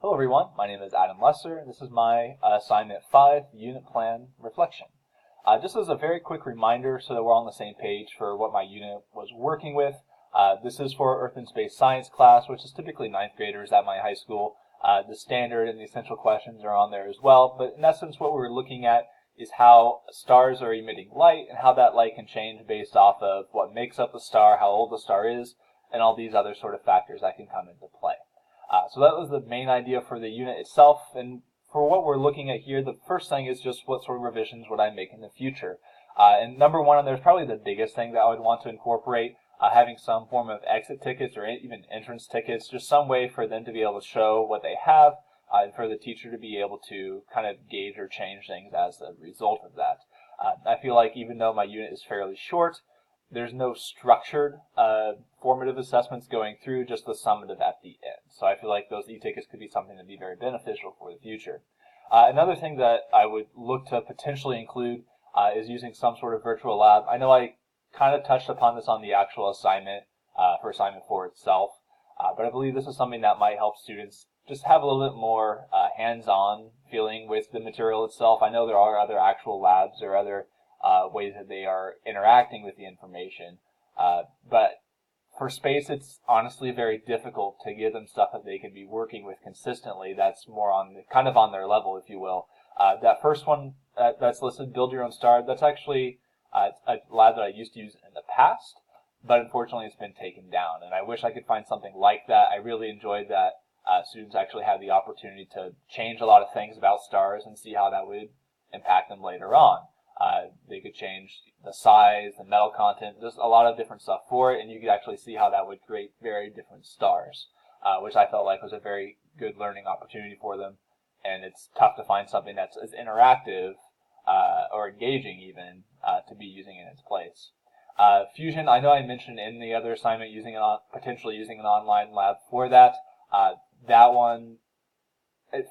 Hello everyone, my name is Adam Lesser, and this is my assignment 5, Unit Plan Reflection. Just as a very quick reminder so that we're all on the same page for what my unit was working with, this is for Earth and Space Science class, which is typically 9th graders at my high school. The standard and the essential questions are on there as well, but in essence what we're looking at is how stars are emitting light and how that light can change based off of what makes up the star, how old the star is, and all these other sort of factors that can come into play. So that was the main idea for the unit itself, and for what we're looking at here, the first thing is just what sort of revisions would I make in the future. And number one, and there's probably the biggest thing that I would want to incorporate, having some form of exit tickets or even entrance tickets, just some way for them to be able to show what they have, and for the teacher to be able to kind of gauge or change things as a result of that. I feel like even though my unit is fairly short, there's no structured formative assessments going through, just the summative at the end. So I feel like those e-tickets could be something that would be very beneficial for the future. Another thing that I would look to potentially include is using some sort of virtual lab. I know I kind of touched upon this on the actual assignment for assignment 4 itself, but I believe this is something that might help students just have a little bit more hands-on feeling with the material itself. I know there are other actual labs or other ways that they are interacting with the information. But for space, it's honestly very difficult to give them stuff that they can be working with consistently. That's more on kind of on their level, if you will. That first one that's listed, Build Your Own Star, that's actually a lab that I used to use in the past, but unfortunately it's been taken down. And I wish I could find something like that. I really enjoyed that students actually had the opportunity to change a lot of things about stars and see how that would impact them later on. They could change the size, the metal content, just a lot of different stuff for it, and you could actually see how that would create very different stars, which I felt like was a very good learning opportunity for them. And it's tough to find something that's as interactive or engaging even to be using in its place. Fusion, I know I mentioned in the other assignment potentially using an online lab for that. That one,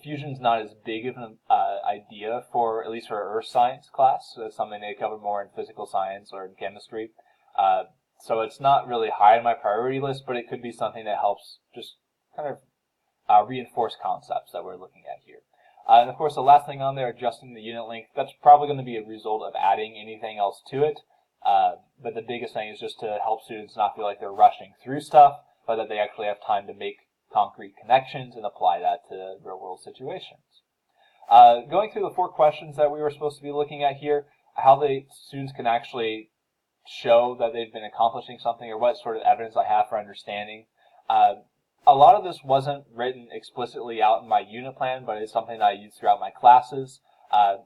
Fusion's not as big of an idea for, at least for Earth Science class. So that's something they cover more in physical science or in chemistry. So it's not really high on my priority list, but it could be something that helps just kind of reinforce concepts that we're looking at here. And of course, the last thing on there, adjusting the unit length, that's probably going to be a result of adding anything else to it. But the biggest thing is just to help students not feel like they're rushing through stuff, but that they actually have time to make concrete connections and apply that to real-world situations. Going through the 4 questions that we were supposed to be looking at here, how the students can actually show that they've been accomplishing something, or what sort of evidence I have for understanding. A lot of this wasn't written explicitly out in my unit plan, but it's something that I use throughout my classes,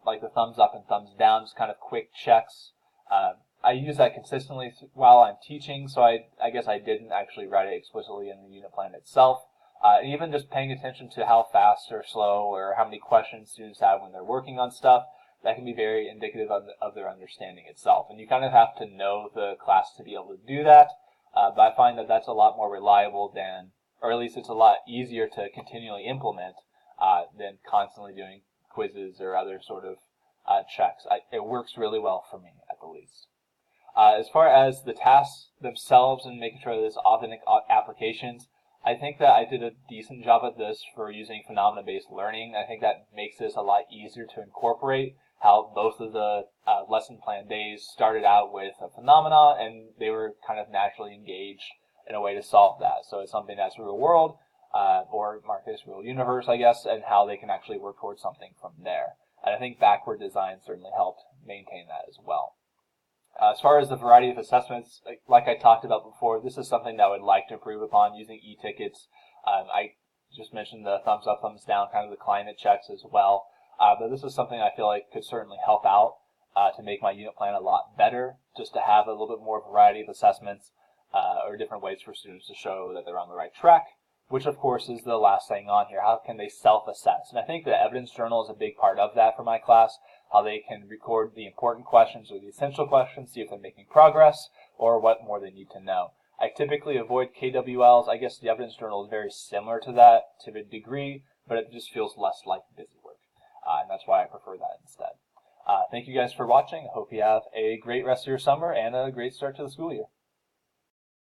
like the thumbs up and thumbs down, just kind of quick checks. I use that consistently while I'm teaching, so I guess I didn't actually write it explicitly in the unit plan itself. Even just paying attention to how fast or slow or how many questions students have when they're working on stuff, that can be very indicative of their understanding itself. And you kind of have to know the class to be able to do that, but I find that that's a lot more reliable than, or at least it's a lot easier to continually implement than constantly doing quizzes or other sort of checks. It works really well for me, at the least. As far as the tasks themselves and making sure that there's authentic applications, I think that I did a decent job at this for using phenomena-based learning. I think that makes this a lot easier to incorporate, how both of the lesson plan days started out with a phenomena and they were kind of naturally engaged in a way to solve that. So it's something that's real world, or Marcus real universe, I guess, and how they can actually work towards something from there. And I think backward design certainly helped maintain that as well. As far as the variety of assessments, like I talked about before, this is something that I would like to improve upon using e-tickets. I just mentioned the thumbs up, thumbs down, kind of the climate checks as well. But this is something I feel like could certainly help out to make my unit plan a lot better, just to have a little bit more variety of assessments or different ways for students to show that they're on the right track, which of course is the last thing on here. How can they self-assess? And I think the evidence journal is a big part of that for my class, how they can record the important questions or the essential questions, see if they're making progress, or what more they need to know. I typically avoid KWLs. I guess the evidence journal is very similar to that to a degree, but it just feels less like busy work. And that's why I prefer that instead. Thank you guys for watching. I hope you have a great rest of your summer and a great start to the school year.